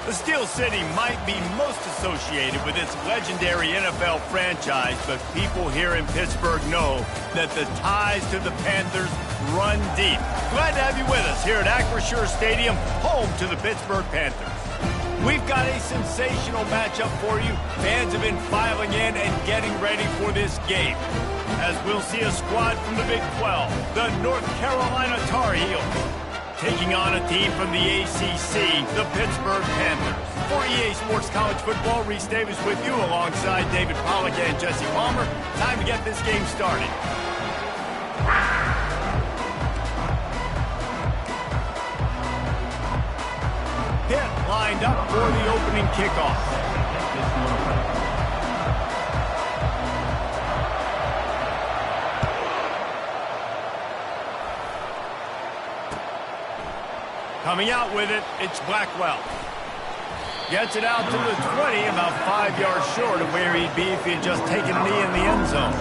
The Steel City might be most associated with its legendary NFL franchise, but people here in Pittsburgh know that the ties to the Panthers run deep. Glad to have you with us here at Acrisure Stadium, home to the Pittsburgh Panthers. We've got a sensational matchup for you. Fans have been filing in and getting ready for this game, as we'll see a squad from the Big 12, the North Carolina Tar Heels, taking on a team from the ACC, the Pittsburgh Panthers. For EA Sports College Football, Reese Davis with you alongside David Pollack and Jesse Palmer. Time to get this game started. Pitt lined up for the opening kickoff. Coming out with it, it's Blackwell. Gets it out to the 20, about 5 yards short of where he'd be if he had just taken a knee in the end zone.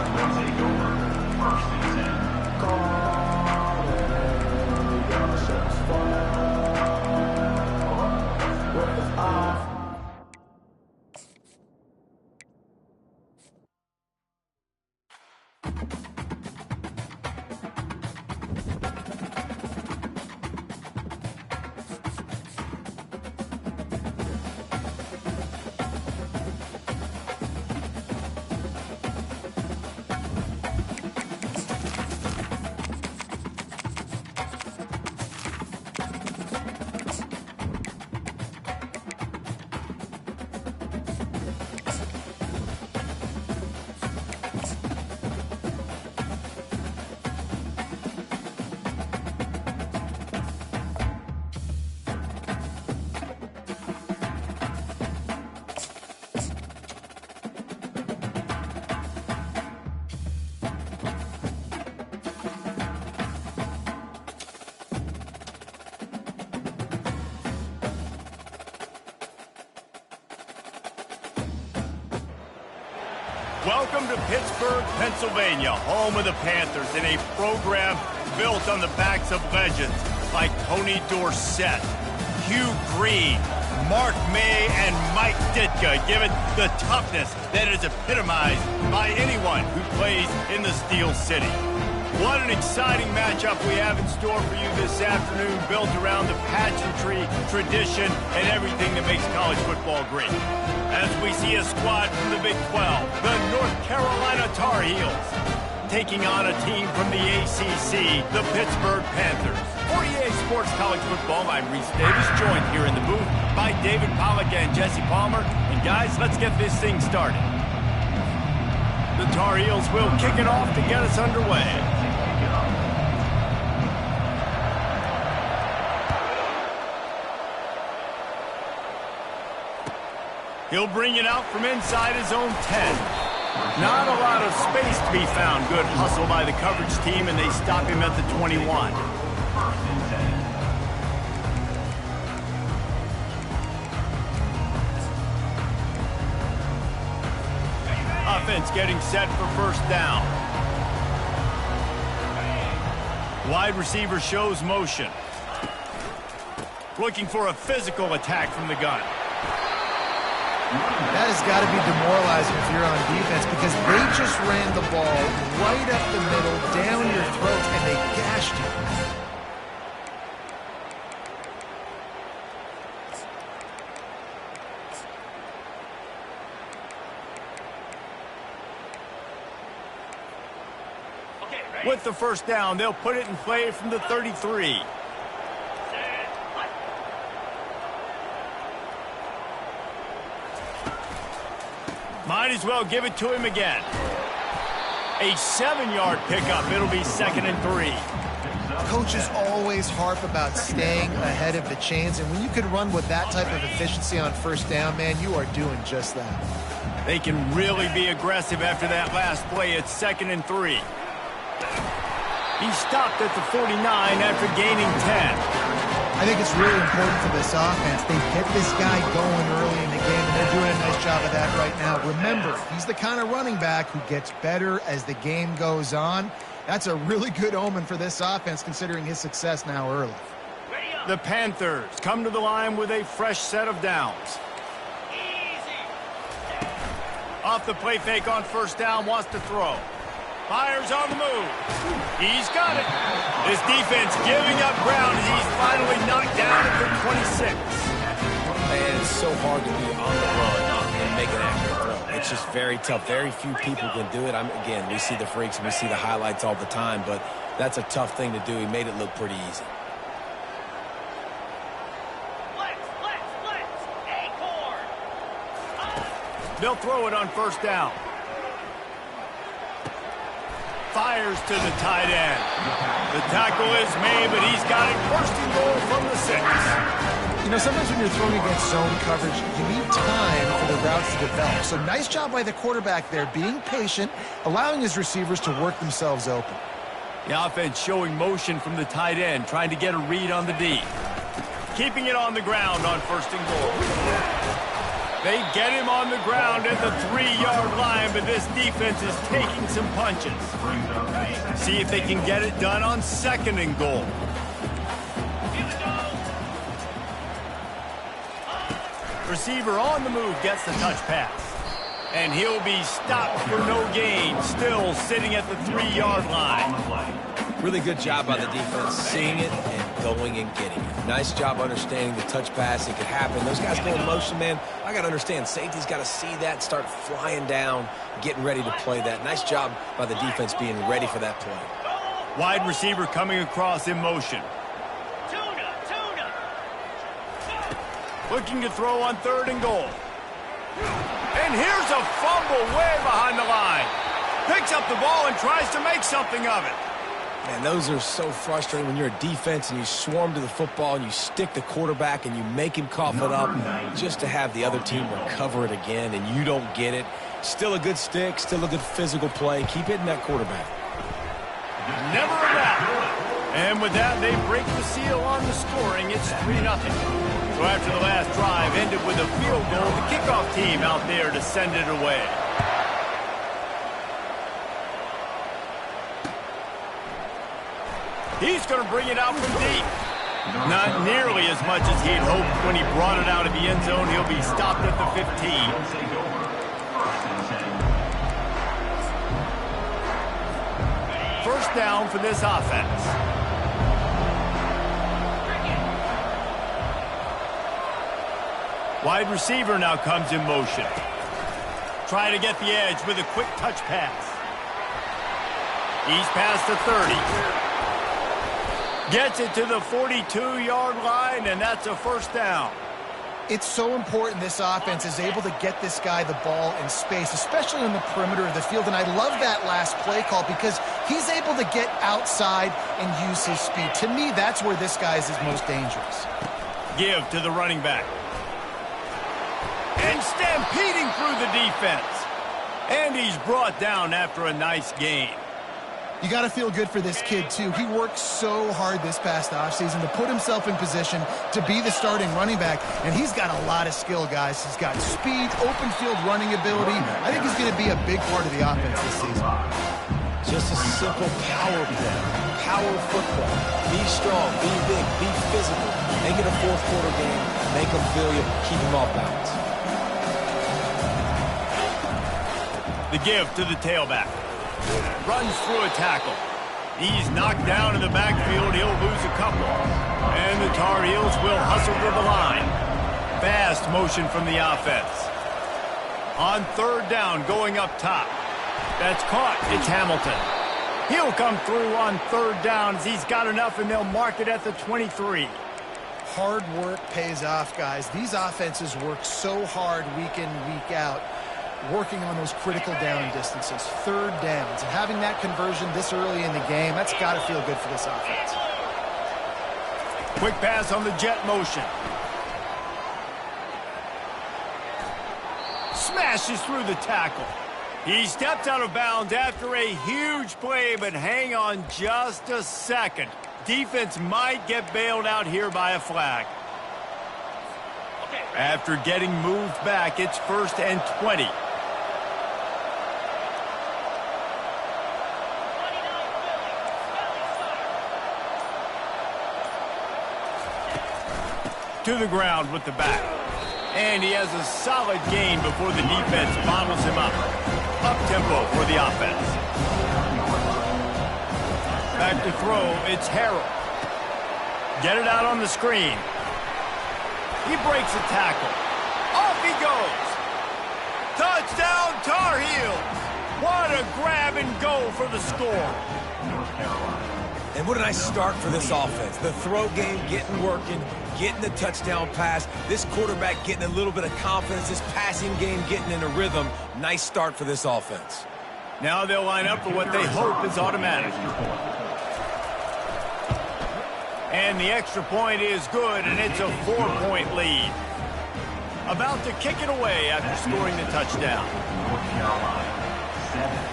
Welcome to Pittsburgh, Pennsylvania, home of the Panthers, in a program built on the backs of legends like Tony Dorsett, Hugh Green, Mark May, and Mike Ditka. Give it the toughness that is epitomized by anyone who plays in the Steel City. What an exciting matchup we have in store for you this afternoon, built around the pageantry, tradition, and everything that makes college football great. As we see a squad from the Big 12, the North Carolina Tar Heels, taking on a team from the ACC, the Pittsburgh Panthers. For EA Sports College Football, I'm Reese Davis, joined here in the booth by David Pollack and Jesse Palmer. And guys, let's get this thing started. The Tar Heels will kick it off to get us underway. He'll bring it out from inside his own 10. Not a lot of space to be found. Good hustle by the coverage team, and they stop him at the 21. Offense getting set for first down. Wide receiver shows motion. Looking for a physical attack from the gun. That has got to be demoralizing if you're on defense, because they just ran the ball right up the middle, down your throat, and they gashed you. With the first down, they'll put it in play from the 33. Might as well give it to him again. A 7-yard pickup. It'll be 2nd and 3. Coaches always harp about staying ahead of the chains, and when you can run with that type of efficiency on first down, man, you are doing just that. They can really be aggressive after that last play. It's 2nd and 3. He stopped at the 49 after gaining 10. I think it's really important for this offense. They get this guy going early in the game, and they're doing a nice job of that right now. Remember, he's the kind of running back who gets better as the game goes on. That's a really good omen for this offense, considering his success now early. Ready The Panthers come to the line with a fresh set of downs. Off the play fake on first down, wants to throw. Fires on the move. He's got it. This defense giving up ground as he's finally knocked down at the 26. Man, it's so hard to be on the run and make an accurate throw. It's just very tough. Very few people can do it. Again, we see the freaks and we see the highlights all the time, but that's a tough thing to do. He made it look pretty easy. They'll throw it on first down. Fires to the tight end. The tackle is made, but he's got it first and goal from the 6. You know, sometimes when you're throwing against zone coverage, you need time for the routes to develop. So nice job by the quarterback there, being patient, allowing his receivers to work themselves open. The offense showing motion from the tight end, trying to get a read on the D. Keeping it on the ground on first and goal. They get him on the ground at the 3-yard line, but this defense is taking some punches. See if they can get it done on second and goal. Receiver on the move gets the touch pass. And he'll be stopped for no gain, still sitting at the 3-yard line. Really good job by the defense, seeing it and going and getting it. Nice job understanding the touch pass. It could happen. Those guys go in motion, man. I got to understand, safety's got to see that, start flying down, getting ready to play that. Nice job by the defense being ready for that play. Wide receiver coming across in motion. Looking to throw on third and goal. And here's a fumble way behind the line. Picks up the ball and tries to make something of it. Man, those are so frustrating when you're a defense and you swarm to the football and you stick the quarterback and you make him cough it up just to have the other team recover it again and you don't get it. Still a good stick, still a good physical play. Keep hitting that quarterback. Never a doubt. And with that, they break the seal on the scoring. It's 3-0. So after the last drive ended with a field goal, the kickoff team out there to send it away. He's going to bring it out from deep. Not nearly as much as he'd hoped when he brought it out of the end zone. He'll be stopped at the 15. First down for this offense. Wide receiver now comes in motion. Trying to get the edge with a quick touch pass. He's past the 30. Gets it to the 42-yard line, and that's a first down. It's so important this offense is able to get this guy the ball in space, especially on the perimeter of the field. And I love that last play call because he's able to get outside and use his speed. To me, that's where this guy is his most dangerous. Give to the running back. And stampeding through the defense. And he's brought down after a nice gain. You got to feel good for this kid, too. He worked so hard this past offseason to put himself in position to be the starting running back, and he's got a lot of skill, guys. He's got speed, open field running ability. I think he's going to be a big part of the offense this season. Just a simple power play. Power football. Be strong, be big, be physical. Make it a fourth-quarter game. Make them feel you. Keep them off balance. The give to the tailback. Runs through a tackle. He's knocked down in the backfield. He'll lose a couple. And the Tar Heels will hustle to the line. Fast motion from the offense. On third down, going up top. That's caught. It's Hamilton. He'll come through on third down as he's got enough, and they'll mark it at the 23. Hard work pays off, guys. These offenses work so hard week in, week out, working on those critical down distances, third downs, and having that conversion this early in the game, that's got to feel good for this offense. Quick pass on the jet motion. Smashes through the tackle. He steps out of bounds after a huge play, but hang on just a second. Defense might get bailed out here by a flag. After getting moved back, it's 1st and 20. To the ground with the back. And he has a solid gain before the defense bottles him up. Up-tempo for the offense. Back to throw, it's Harrell. Get it out on the screen. He breaks a tackle. Off he goes. Touchdown, Tar Heels. What a grab and go for the score. And what a nice start for this offense. The throw game getting working, getting the touchdown pass. This quarterback getting a little bit of confidence. This passing game getting in a rhythm. Nice start for this offense. Now they'll line up for what they hope is automatic. And the extra point is good, and it's a 4-point lead. About to kick it away after scoring the touchdown. North Carolina, 7-3.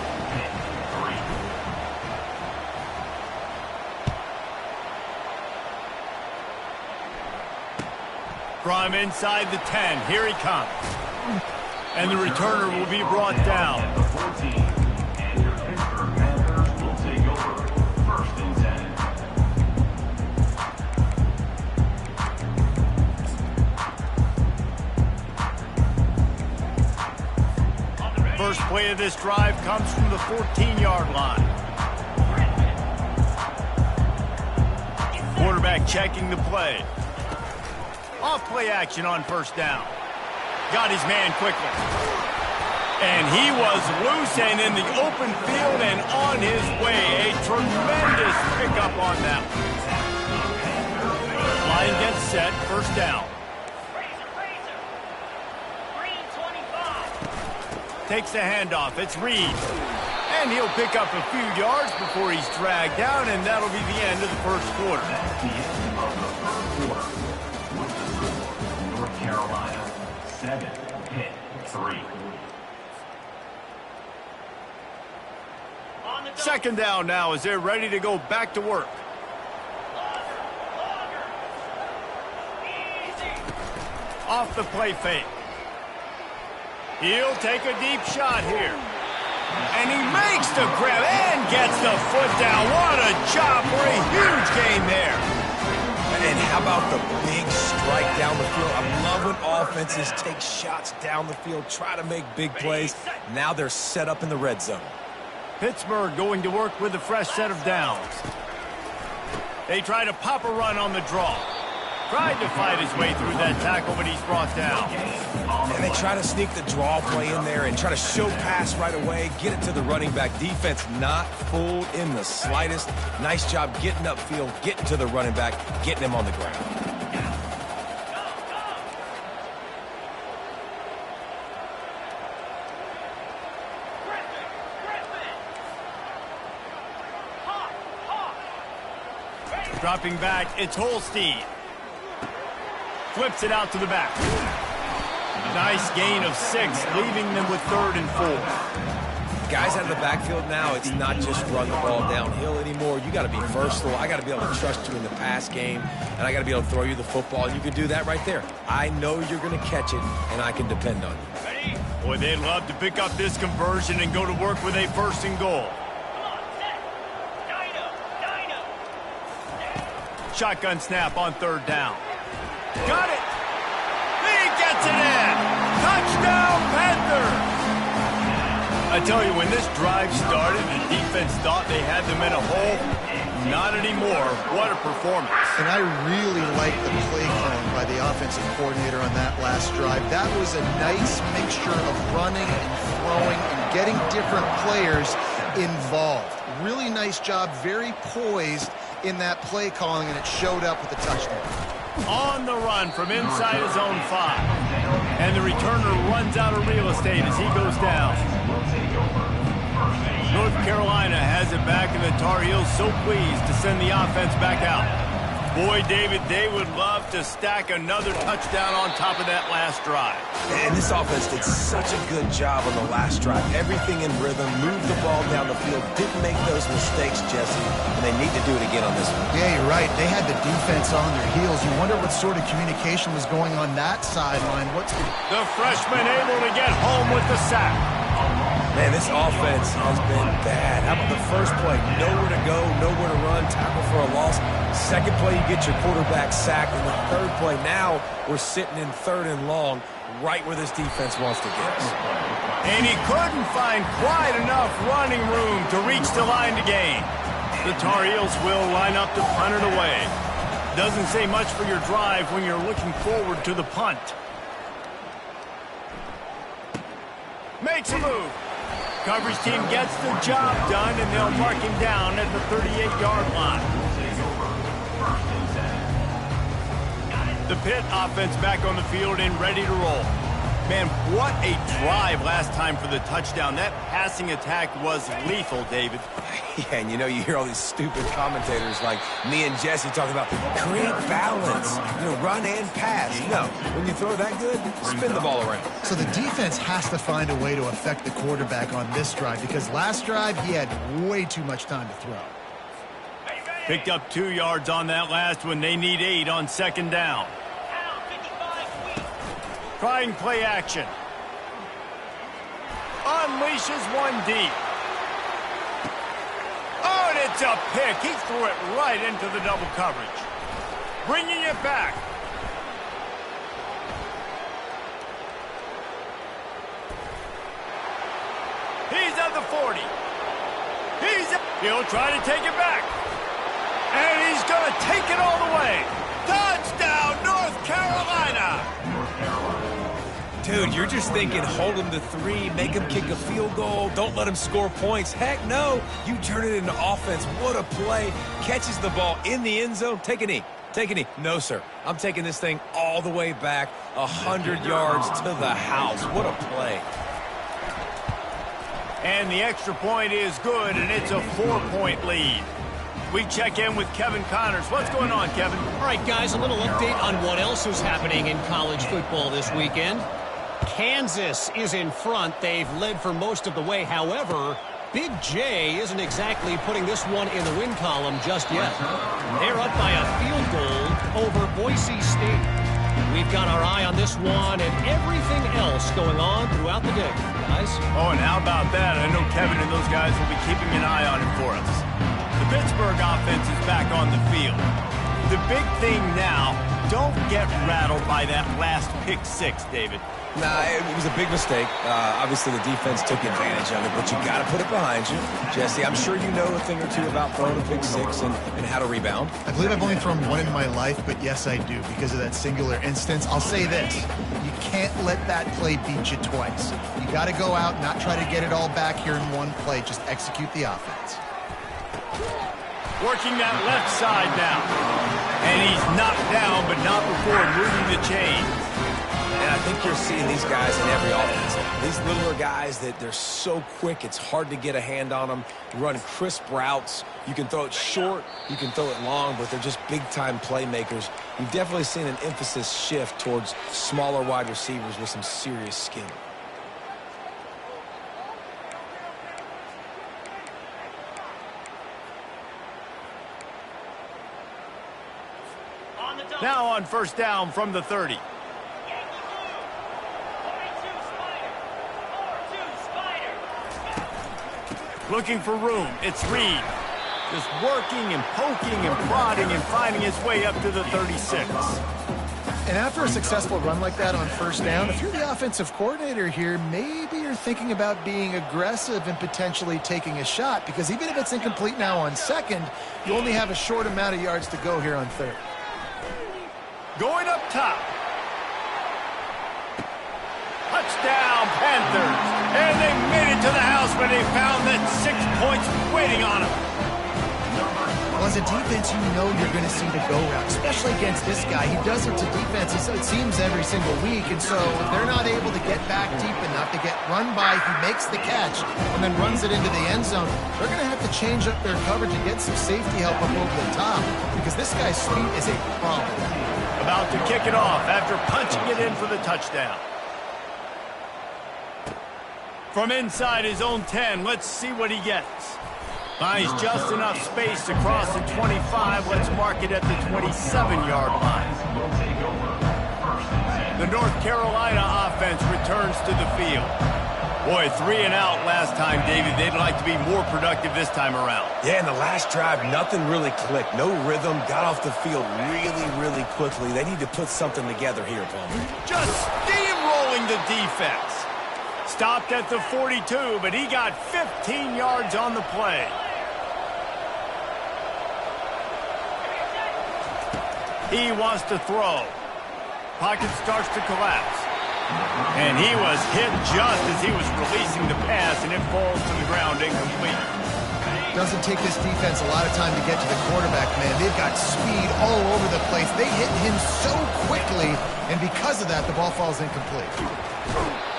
From inside the 10, here he comes. And the returner will be brought down. The 14, and your Pittsburgh Panthers will take over 1st and 10. First play of this drive comes from the 14-yard line. Quarterback checking the play. Off play action on first down. Got his man quickly. And he was loose and in the open field and on his way. A tremendous pickup on that one. Line gets set, first down. Takes the handoff, it's Reed. And he'll pick up a few yards before he's dragged down, and that'll be the end of the first quarter. That's the end of the first quarter. With the score, North Carolina 7, Pitt 3. Second down now as they're ready to go back to work. Off the play fake. He'll take a deep shot here. And he makes the grab and gets the foot down. What a job for a huge gain there. And how about the big strike down the field? I love when offenses take shots down the field, try to make big plays. Now they're set up in the red zone. Pittsburgh going to work with a fresh set of downs. They try to pop a run on the draw. Tried to fight his way through that tackle, but he's brought down. And they try to sneak the draw play in there and try to show pass right away, get it to the running back. Defense not fooled in the slightest. Nice job getting upfield, getting to the running back, getting him on the ground. Dropping back, it's Holstein. Flips it out to the back. Nice gain of 6, leaving them with 3rd and 4. Guys out of the backfield now, it's not just run the ball downhill anymore. You got to be versatile. I got to be able to trust you in the pass game, and I got to be able to throw you the football, and you can do that right there. I know you're going to catch it, and I can depend on you. Boy, they'd love to pick up this conversion and go to work with a 1st and goal. Shotgun snap on 3rd down. Got it! He gets it in! Touchdown, Panthers! I tell you, when this drive started, the defense thought they had them in a hole. Not anymore. What a performance. And I really like the play calling by the offensive coordinator on that last drive. That was a nice mixture of running and throwing and getting different players involved. Really nice job, very poised in that play calling, and it showed up with the touchdown. On the run from inside his own 5. And the returner runs out of real estate as he goes down. North Carolina has it back, and the Tar Heels so pleased to send the offense back out. Boy, David, they would love to stack another touchdown on top of that last drive. And this offense did such a good job on the last drive. Everything in rhythm, moved the ball down the field, didn't make those mistakes, Jesse, and they need to do it again on this one. Yeah, you're right. They had the defense on their heels. You wonder what sort of communication was going on that sideline. The freshman able to get home with the sack. Man, this offense has been bad. How about the first play? Nowhere to go, nowhere to run, tackle for a loss. Second play, you get your quarterback sacked. And the third play, now we're sitting in 3rd and long, right where this defense wants to get us. And he couldn't find quite enough running room to reach the line to gain. The Tar Heels will line up to punt it away. Doesn't say much for your drive when you're looking forward to the punt. Makes a move. Coverage team gets the job done, and they'll mark him down at the 38-yard line. The Pitt offense back on the field and ready to roll. Man, what a drive last time for the touchdown. That passing attack was lethal, David. Yeah, and you hear all these stupid commentators like me and Jesse talking about create balance, run and pass. No, when you throw that good, spin the ball around. So the defense has to find a way to affect the quarterback on this drive because last drive he had way too much time to throw. Picked up 2 yards on that last one. They need 8 on 2nd down. Trying play action. Unleashes one deep. Oh, and it's a pick. He threw it right into the double coverage. Bringing it back. He's at the 40. He'll try to take it back. And he's going to take it all the way. Touchdown, North Carolina. Dude, you're just thinking hold him to 3, make him kick a field goal, don't let him score points. Heck no, you turn it into offense. What a play. Catches the ball in the end zone. Take a knee. Take a knee. No, sir. I'm taking this thing all the way back 100 yards to the house. What a play. And the extra point is good, and it's a 4-point lead. We check in with Kevin Connors. What's going on, Kevin? All right, guys, a little update on what else is happening in college football this weekend. Kansas is in front. They've led for most of the way. However, Big J isn't exactly putting this one in the win column just yet. They're up by a field goal over Boise State. We've got our eye on this one and everything else going on throughout the day, guys. Oh, and how about that? I know Kevin and those guys will be keeping an eye on it for us. The Pittsburgh offense is back on the field. The big thing now, don't get rattled by that last pick 6, David. Nah, it was a big mistake. Obviously, the defense took advantage of it, but you got to put it behind you. Jesse, I'm sure you know a thing or two about throwing a pick 6 and how to rebound. I believe I've only thrown one in my life, but yes, I do because of that singular instance. I'll say this. You can't let that play beat you twice. You got to go out, not try to get it all back here in one play. Just execute the offense. Working that left side now. And he's knocked down, but not before moving the chain. And I think you're seeing these guys in every offense. These littler guys that they're so quick, it's hard to get a hand on them. Run crisp routes. You can throw it short, you can throw it long, but they're just big-time playmakers. You've definitely seen an emphasis shift towards smaller wide receivers with some serious skill. Now on 1st down from the 30. Looking for room. It's Reed. Just working and poking and prodding and finding his way up to the 36. And after a successful run like that on 1st down, if you're the offensive coordinator here, maybe you're thinking about being aggressive and potentially taking a shot because even if it's incomplete now on 2nd, you only have a short amount of yards to go here on 3rd. Going up top. Touchdown, Panthers. And they made it to the house when they found that 6 points waiting on them. Well, as a defense, you know you're going to see the go route, especially against this guy. He does it to defenses, it seems, every single week. And so if they're not able to get back deep enough to get run by, he makes the catch and then runs it into the end zone. They're going to have to change up their coverage and get some safety help up over the top because this guy's speed is a problem. About to kick it off after punching it in for the touchdown. From inside his own 10, let's see what he gets. Finds just enough space to cross the 25. Let's mark it at the 27-yard line. The North Carolina offense returns to the field. Boy, 3 and out last time, David. They'd like to be more productive this time around. Yeah, in the last drive, nothing really clicked. No rhythm, got off the field really quickly. They need to put something together here, Palmer. Just steamrolling the defense. Stopped at the 42, but he got 15 yards on the play. He wants to throw. Pocket starts to collapse. And he was hit just as he was releasing the pass, and it falls to the ground incomplete. Doesn't take this defense a lot of time to get to the quarterback, man. They've got speed all over the place. They hit him so quickly, and because of that, the ball falls incomplete.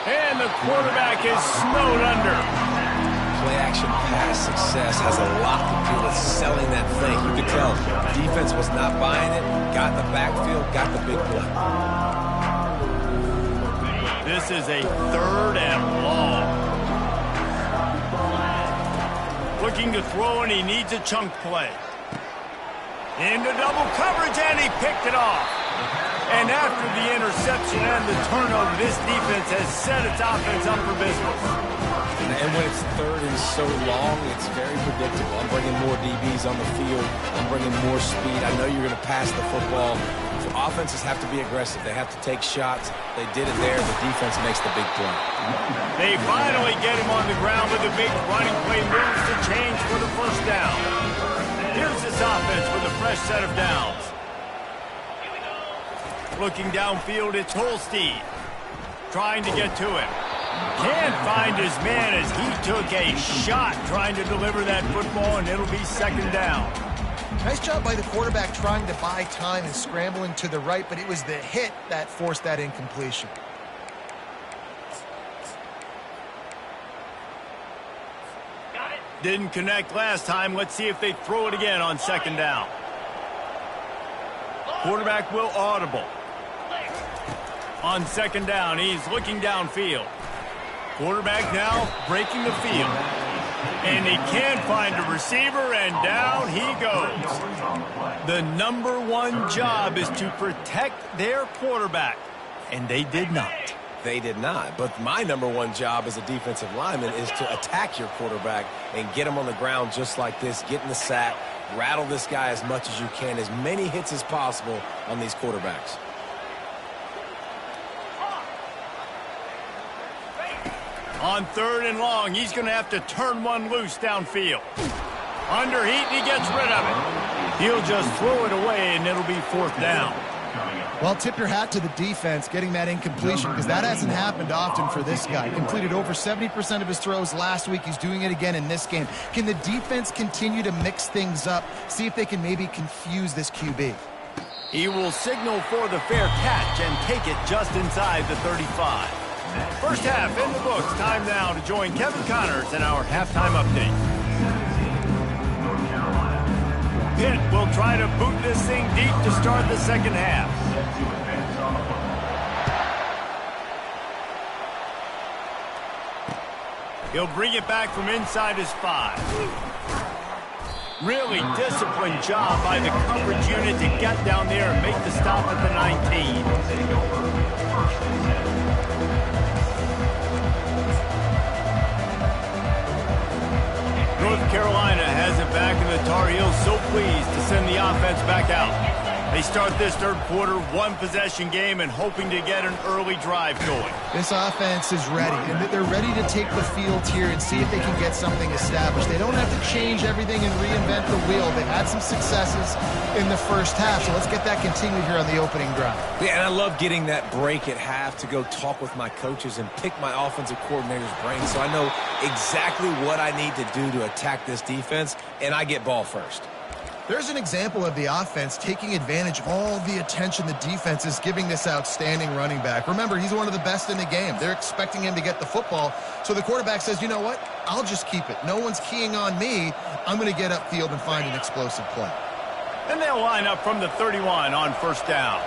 And the quarterback is snowed under. Play-action pass success has a lot to do with selling that thing. You could tell defense was not buying it, got in the backfield, got the big play. This is a 3rd and long. Looking to throw, and he needs a chunk play. Into double coverage, and he picked it off. And after the interception and the turnover, this defense has set its offense up for business. And when it's 3rd and so long, it's very predictable. I'm bringing more DBs on the field. I'm bringing more speed. I know you're going to pass the football. So offenses have to be aggressive. They have to take shots. They did it there. The defense makes the big play. They finally get him on the ground with a big running play, moves to change for the first down. Here's this offense with a fresh set of downs. Looking downfield, it's Holstein. Trying to get to him. Can't find his man as he took a shot trying to deliver that football, and it'll be 2nd down. Nice job by the quarterback trying to buy time and scrambling to the right, but it was the hit that forced that incompletion. Didn't connect last time. Let's see if they throw it again on 2nd down. Quarterback will audible. On 2nd down, he's looking downfield. Quarterback now breaking the field. And he can't find a receiver, and down he goes. The number 1 job is to protect their quarterback, and they did not. They did not. But my number 1 job as a defensive lineman is to attack your quarterback and get him on the ground just like this, get in the sack, rattle this guy as much as you can, as many hits as possible on these quarterbacks. On 3rd and long, he's going to have to turn one loose downfield. Under heat, and he gets rid of it. He'll just throw it away, and it'll be 4th down. Well, tip your hat to the defense getting that incompletion, because that hasn't happened often for this guy. Completed over 70% of his throws last week. He's doing it again in this game. Can the defense continue to mix things up, see if they can maybe confuse this QB? He will signal for the fair catch and take it just inside the 35. First half in the books. Time now to join Kevin Connors in our halftime update. Pitt will try to boot this thing deep to start the 2nd half. He'll bring it back from inside his 5. Really disciplined job by the coverage unit to get down there and make the stop at the 19. North Carolina has it back, and the Tar Heels so pleased to send the offense back out. They start this 3rd quarter, 1-possession game, and hoping to get an early drive going. This offense is ready, and they're ready to take the field here and see if they can get something established. They don't have to change everything and reinvent the wheel. They've had some successes in the first half, so let's get that continued here on the opening drive. Yeah, and I love getting that break at half to go talk with my coaches and pick my offensive coordinator's brain so I know exactly what I need to do to attack this defense, and I get ball first. There's an example of the offense taking advantage of all the attention the defense is giving this outstanding running back. Remember, he's one of the best in the game. They're expecting him to get the football, so the quarterback says, you know what, I'll just keep it. No one's keying on me. I'm going to get upfield and find an explosive play. And they'll line up from the 31 on 1st down.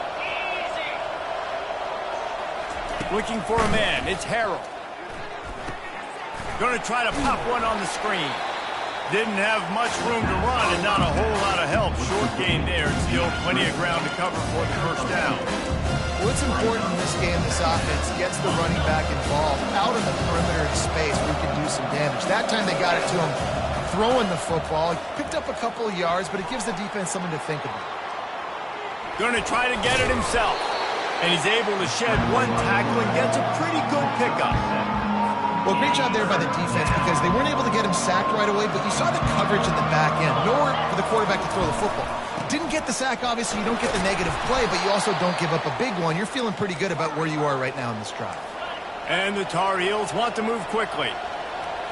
Looking for a man, it's Harrell. Going to try to pop one on the screen. Didn't have much room to run and not a whole lot of help. Short gain there. Still plenty of ground to cover for the 1st down. What's important in this game, this offense gets the running back involved out of the perimeter in space where he can do some damage. That time they got it to him throwing the football. He picked up a couple of yards, but it gives the defense something to think about. Going to try to get it himself. And he's able to shed one tackle and gets a pretty good pickup. Well, great job there by the defense because they weren't able to get him sacked right away, but you saw the coverage in the back end. Nowhere for the quarterback to throw the football. Didn't get the sack, obviously. You don't get the negative play, but you also don't give up a big one. You're feeling pretty good about where you are right now in this drive. And the Tar Heels want to move quickly.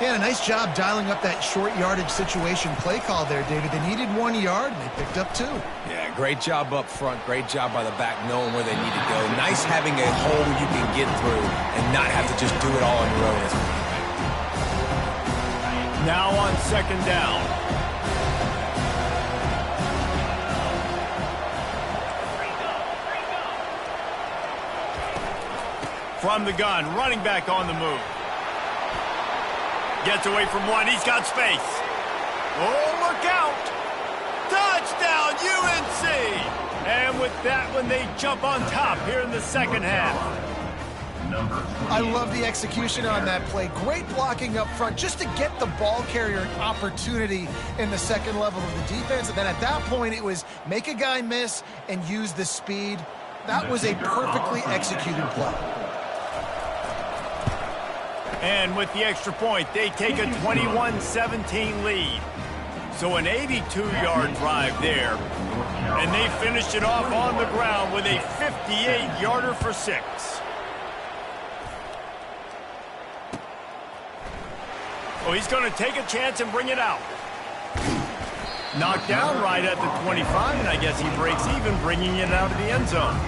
Yeah, a nice job dialing up that short yardage situation play call there, David. They needed 1 yard, and they picked up 2. Yeah, great job up front. Great job by the back knowing where they need to go. Nice having a hole you can get through and not have to just do it all on your own. Now on second down. From the gun, running back on the move. Gets away from one. He's got space. Oh, look out. Touchdown, UNC. And with that one, they jump on top here in the second half. I love the execution on that play. Great blocking up front just to get the ball carrier an opportunity in the second level of the defense. And then at that point, it was make a guy miss and use the speed. That was a perfectly executed play. And with the extra point, they take a 21-17 lead. So an 82-yard drive there. And they finished it off on the ground with a 58-yarder for 6. Oh, he's going to take a chance and bring it out. Knocked down right at the 25, and I guess he breaks even, bringing it out of the end zone.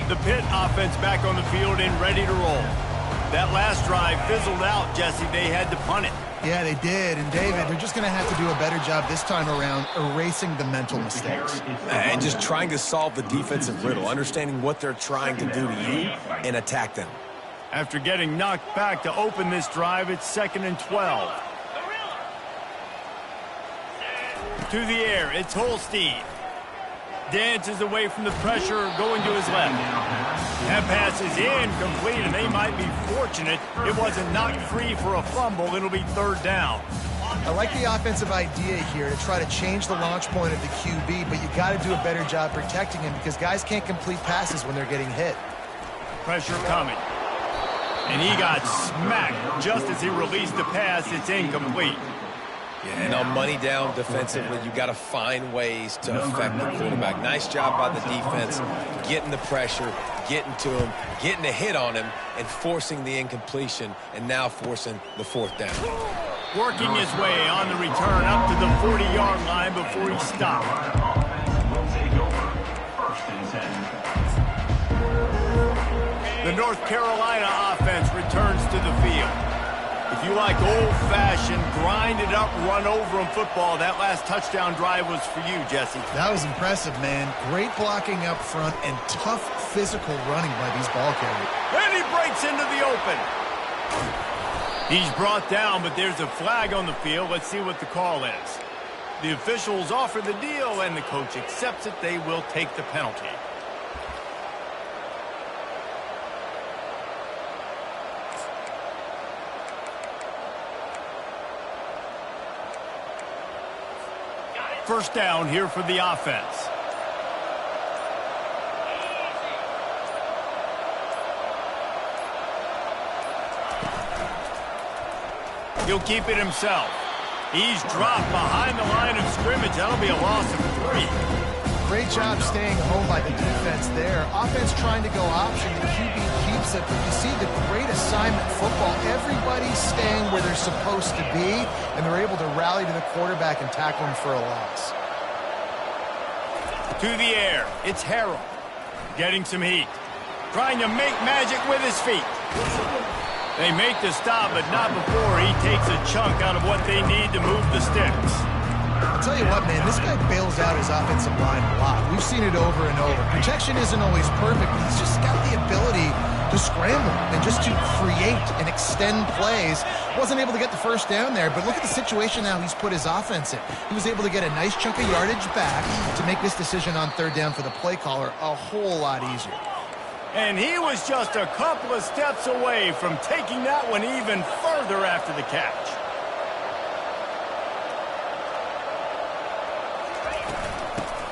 The Pitt offense back on the field and ready to roll. That last drive fizzled out, Jesse. They had to punt it. Yeah, they did. And, David, they're just going to have to do a better job this time around erasing the mental mistakes. And just trying to solve the defensive riddle, understanding what they're trying to do to you and attack them. After getting knocked back to open this drive, it's 2nd and 12. To the air, it's Holstein. Dances away from the pressure, going to his left. That pass is incomplete, and they might be fortunate it wasn't knocked free for a fumble. It'll be 3rd down. I like the offensive idea here to try to change the launch point of the QB, but you got to do a better job protecting him because guys can't complete passes when they're getting hit. Pressure coming. And he got smacked just as he released the pass. It's incomplete. Yeah, and on money down defensively, you got to find ways to affect the quarterback. Nice job by the defense, getting the pressure, getting to him, getting a hit on him, and forcing the incompletion, and now forcing the 4th down. Working his way on the return up to the 40-yard line before he stopped. The North Carolina offense returns to the field. If you like old-fashioned, grinded-up, run-over-'em football, that last touchdown drive was for you, Jesse. That was impressive, man. Great blocking up front and tough physical running by these ball carriers. And he breaks into the open. He's brought down, but there's a flag on the field. Let's see what the call is. The officials offer the deal, and the coach accepts it. They will take the penalty. First down here for the offense. He'll keep it himself. He's dropped behind the line of scrimmage. That'll be a loss of 3. Great job staying home by the defense there. Offense trying to go option. The QB keeps it, but you see the great assignment football. Everybody's staying where they're supposed to be, and they're able to rally to the quarterback and tackle him for a loss. To the air, it's Harrell. Getting some heat. Trying to make magic with his feet. They make the stop, but not before he takes a chunk out of what they need to move the sticks. I'll tell you what, man, this guy bails out his offensive line a lot. We've seen it over and over. Protection isn't always perfect, but he's just got the ability to scramble and just to create and extend plays. Wasn't able to get the first down there, but look at the situation now he's put his offense in. He was able to get a nice chunk of yardage back to make this decision on third down for the play caller a whole lot easier. And he was just a couple of steps away from taking that one even further after the catch.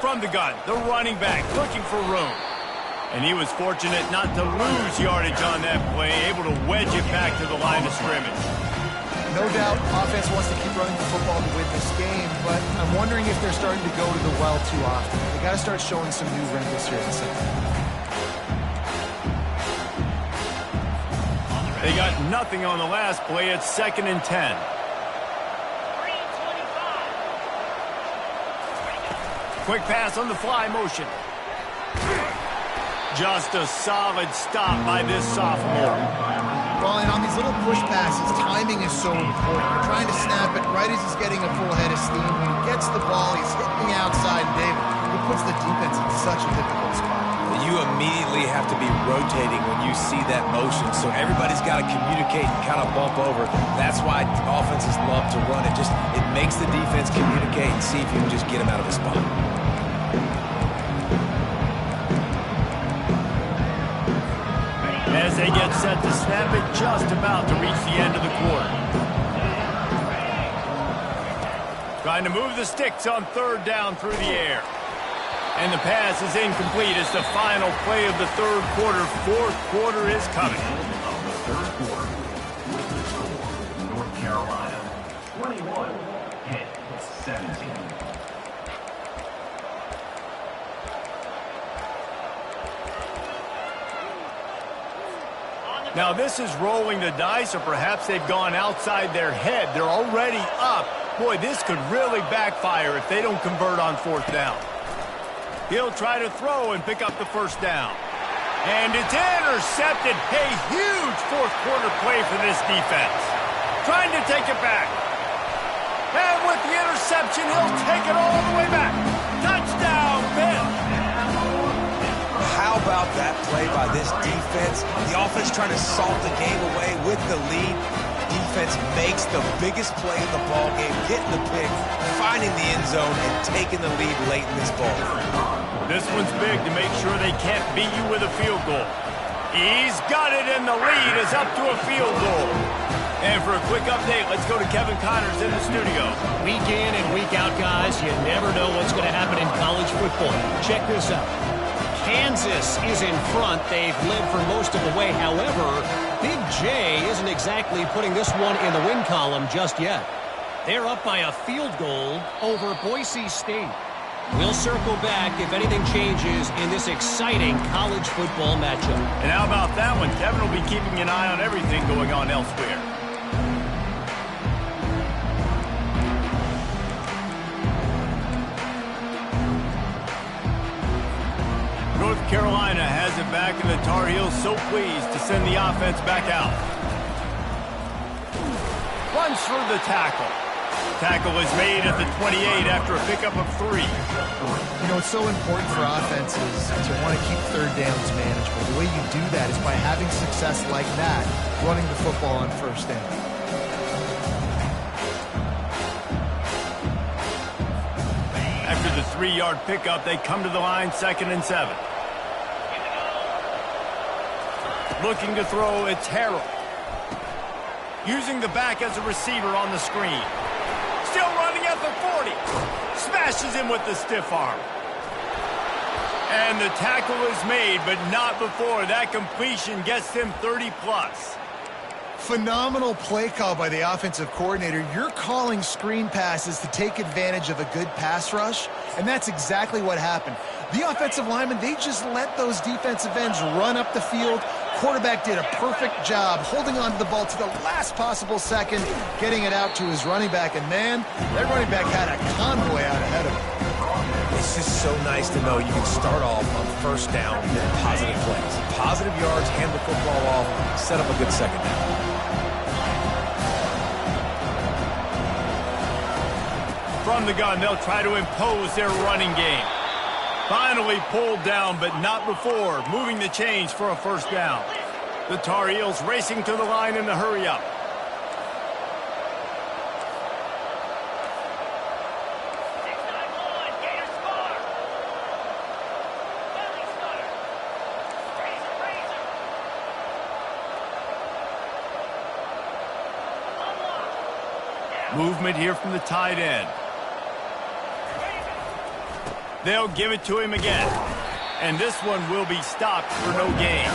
From the gun, the running back looking for room. And he was fortunate not to lose yardage on that play, able to wedge it back to the line of scrimmage. No doubt offense wants to keep running the football to win this game, but I'm wondering if they're starting to go to the well too often. They got to start showing some new wrinkles here in the second half. They got nothing on the last play. It's 2nd and 10. Quick pass on the fly motion. Just a solid stop by this sophomore. Well, and on these little push passes, timing is so important. You're trying to snap it right as he's getting a full head of steam. When he gets the ball, he's hitting the outside, David. It puts the defense in such a difficult spot. You immediately have to be rotating when you see that motion, so everybody's got to communicate and kind of bump over. That's why offenses love to run it. It makes the defense communicate and see if you can just get him out of the spot. As they get set to snap it, just about to reach the end of the quarter. Trying to move the sticks on third down through the air. And the pass is incomplete. It's the final play of the third quarter. Fourth quarter is coming. Of the third quarter. North Carolina, 21, Pitt, 17. Now this is rolling the dice, or perhaps they've gone outside their head. They're already up. Boy, this could really backfire if they don't convert on fourth down. He'll try to throw and pick up the first down. And it's intercepted. A huge fourth quarter play for this defense. Trying to take it back. And with the interception, he'll take it all the way back. Touchdown, Pitt. How about that play by this defense? The offense trying to salt the game away with the lead. Defense makes the biggest play in the ball game, getting the pick, finding the end zone, and taking the lead late in this ball. This one's big to make sure they can't beat you with a field goal. He's got it, and the lead is up to a field goal. And for a quick update, let's go to Kevin Connors in the studio. Week in and week out, guys, you never know what's going to happen in college football. Check this out. Kansas is in front. They've led for most of the way. However, Big J isn't exactly putting this one in the win column just yet. They're up by a field goal over Boise State. We'll circle back if anything changes in this exciting college football matchup. And how about that one? Kevin will be keeping an eye on everything going on elsewhere. North Carolina has it back, and the Tar Heels so pleased to send the offense back out. Runs through the tackle. Tackle is made at the 28 after a pickup of 3. You know, it's so important for offenses to want to keep third downs manageable. The way you do that is by having success like that, running the football on first down. After the 3-yard pickup, they come to the line, 2nd and 7. Looking to throw, it's Harrell. Using the back as a receiver on the screen. Still running at the 40. Smashes him with the stiff arm. And the tackle is made, but not before that completion gets them 30+. Phenomenal play call by the offensive coordinator. You're calling screen passes to take advantage of a good pass rush, and that's exactly what happened. The offensive linemen, they just let those defensive ends run up the field. Quarterback did a perfect job holding on to the ball to the last possible second, getting it out to his running back, and man, that running back had a convoy out ahead of him. It's just so nice to know you can start off on first down with positive plays. Positive yards, hand the football off, set up a good second down. From the gun, they'll try to impose their running game. Finally pulled down, but not before moving the chains for a first down. The Tar Heels racing to the line in the hurry-up. Movement here from the tight end. They'll give it to him again. And this one will be stopped for no gain.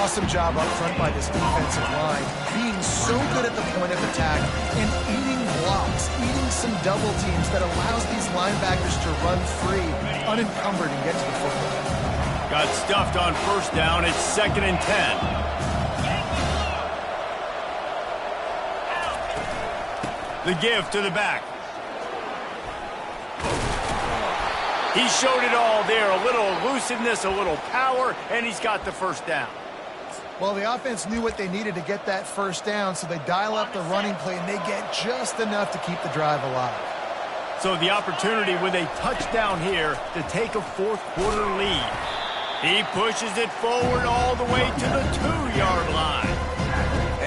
Awesome job up front by this defensive line. Being so good at the point of attack and eating blocks, eating some double teams that allows these linebackers to run free, unencumbered, and get to the football. Got stuffed on first down. It's 2nd and 10. The give to the back. He showed it all there. A little elusiveness, a little power, and he's got the first down. Well, the offense knew what they needed to get that first down, so they dial up the running play, and they get just enough to keep the drive alive. So the opportunity with a touchdown here to take a fourth-quarter lead. He pushes it forward all the way to the 2-yard line.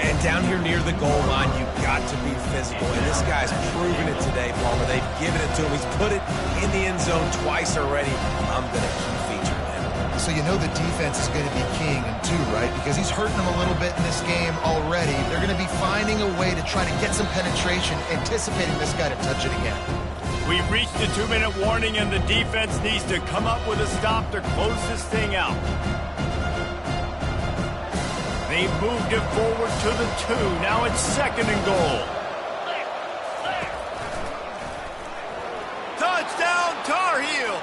And down here near the goal line, you've got to be physical. And this guy's proven it today, Palmer. They've given it to him. He's put it in the end zone twice already. I'm going to keep featuring him. So you know the defense is going to be king in 2, right? Because he's hurting them a little bit in this game already. They're going to be finding a way to try to get some penetration, anticipating this guy to touch it again. We've reached the 2-minute warning, and the defense needs to come up with a stop to close this thing out. They've moved it forward to the 2. Now it's 2nd and goal. Touchdown, Tar Heels!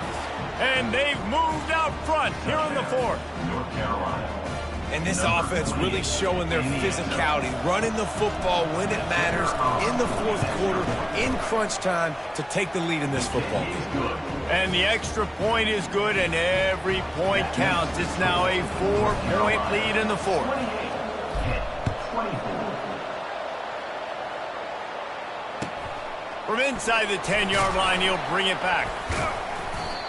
And they've moved out front here in the 4th. North Carolina. And this offense really showing their physicality, running the football when it matters, in the fourth quarter, in crunch time, to take the lead in this football game. And the extra point is good, and every point counts. It's now a 4-point lead in the 4th. 24. From inside the 10-yard line, he'll bring it back.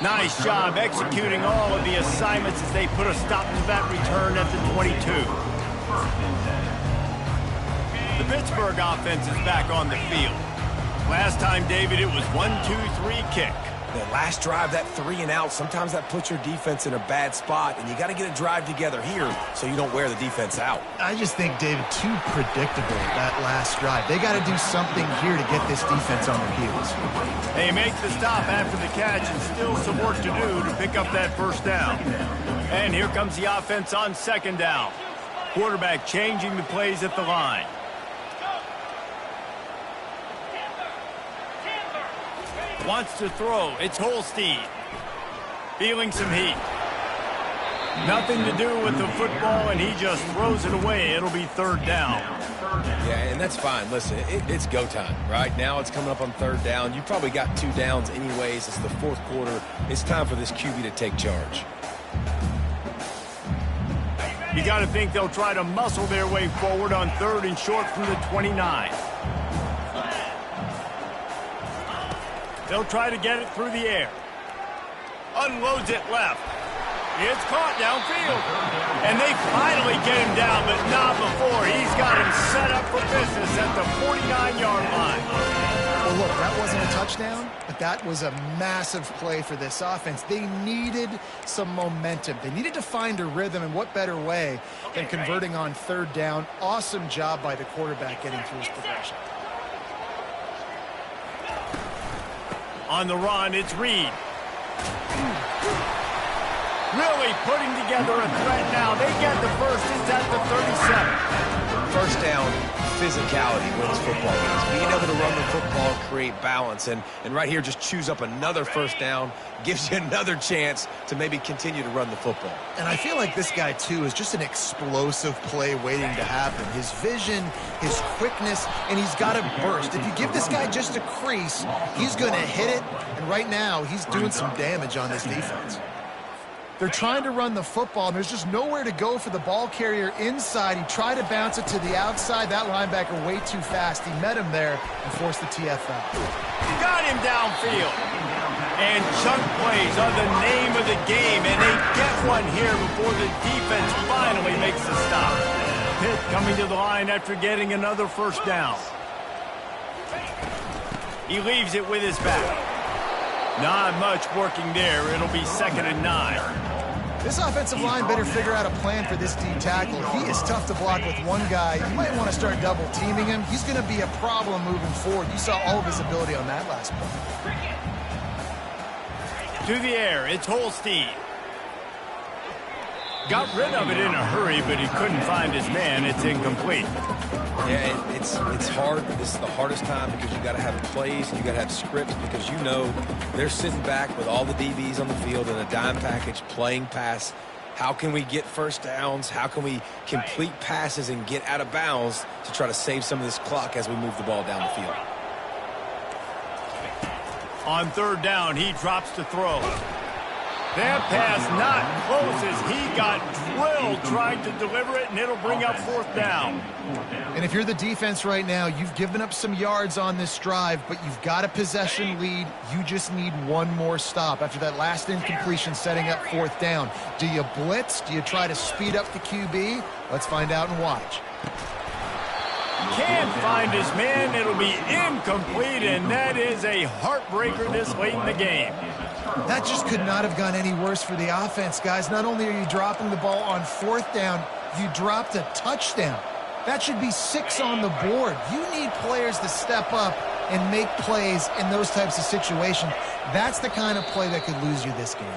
Nice job executing all of the assignments as they put a stop to that return at the 22. The Pittsburgh offense is back on the field. Last time, David, it was 1-2-3 kick. The last drive, that 3-and-out, sometimes that puts your defense in a bad spot, and you got to get a drive together here so you don't wear the defense out. I just think, David, too predictable, that last drive. They got to do something here to get this defense on their heels. They make the stop after the catch, and still some work to do to pick up that first down. And here comes the offense on 2nd down. Quarterback changing the plays at the line. Wants to throw. It's Holstein. Feeling some heat. Nothing to do with the football, and he just throws it away. It'll be 3rd down. Yeah, and that's fine. Listen, it's go time, right? Now it's coming up on 3rd down. You probably got 2 downs anyways. It's the 4th quarter. It's time for this QB to take charge. You got to think they'll try to muscle their way forward on 3rd and short from the 29. They'll try to get it through the air. Unloads it left. It's caught downfield. And they finally get him down, but not before. He's got him set up for business at the 49-yard line. Well, look, that wasn't a touchdown, but that was a massive play for this offense. They needed some momentum. They needed to find a rhythm, and what better way than converting on 3rd down. Awesome job by the quarterback getting through his progression. On the run, it's Reed. Really putting together a threat now. They get the first. It's at the 37. First down, physicality wins football games. Being able to run the football, create balance, and right here just choose up another first down, gives you another chance to maybe continue to run the football. And I feel like this guy, too, is just an explosive play waiting to happen. His vision, his quickness, and he's got a burst. If you give this guy just a crease, he's going to hit it, and right now he's doing some damage on this defense. They're trying to run the football, and there's just nowhere to go for the ball carrier inside. He tried to bounce it to the outside. That linebacker way too fast. He met him there and forced the TFL. Got him downfield. And chunk plays are the name of the game, and they get one here before the defense finally makes the stop. Pitt coming to the line after getting another first down. He leaves it with his back. Not much working there. It'll be 2nd and 9. This offensive line better figure out a plan for this D tackle. He is tough to block with one guy. You might want to start double teaming him. He's going to be a problem moving forward. You saw all of his ability on that last play. To the air, it's Holstein. Got rid of it in a hurry, but he couldn't find his man. It's incomplete. Yeah, it's hard. This is the hardest time because you got to have plays and you got to have scripts because you know they're sitting back with all the DBs on the field in a dime package playing pass. How can we get first downs? How can we complete passes and get out of bounds to try to save some of this clock as we move the ball down the field? On 3rd down, he drops to throw. That pass not close as he got drilled trying to deliver it, and it'll bring up 4th down. And if you're the defense right now, you've given up some yards on this drive, but you've got a possession lead. You just need one more stop after that last incompletion setting up 4th down. Do you blitz? Do you try to speed up the QB? Let's find out and watch. Can't find his man. It'll be incomplete, and that is a heartbreaker this late in the game. That just could not have gone any worse for the offense, guys. Not only are you dropping the ball on 4th down, you dropped a touchdown. That should be 6 on the board. You need players to step up and make plays in those types of situations. That's the kind of play that could lose you this game.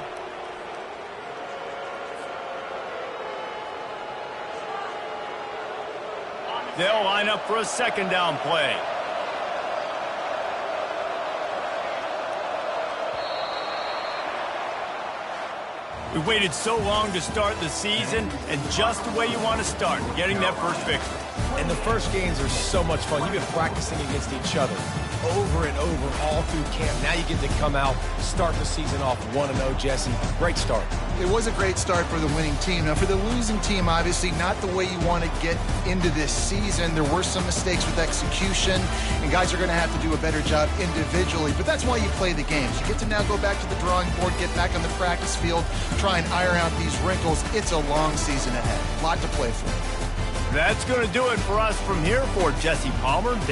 They'll line up for a 2nd down play. We waited so long to start the season, and just the way you want to start, getting that first victory. And the first games are so much fun. You've been practicing against each other over and over all through camp. Now you get to come out, start the season off 1-0, Jesse. Great start. It was a great start for the winning team. Now, for the losing team, obviously not the way you want to get into this season. There were some mistakes with execution, and guys are going to have to do a better job individually. But that's why you play the games. You get to now go back to the drawing board, get back on the practice field, try and iron out these wrinkles. It's a long season ahead. A lot to play for. That's going to do it for us from here for Jesse Palmer.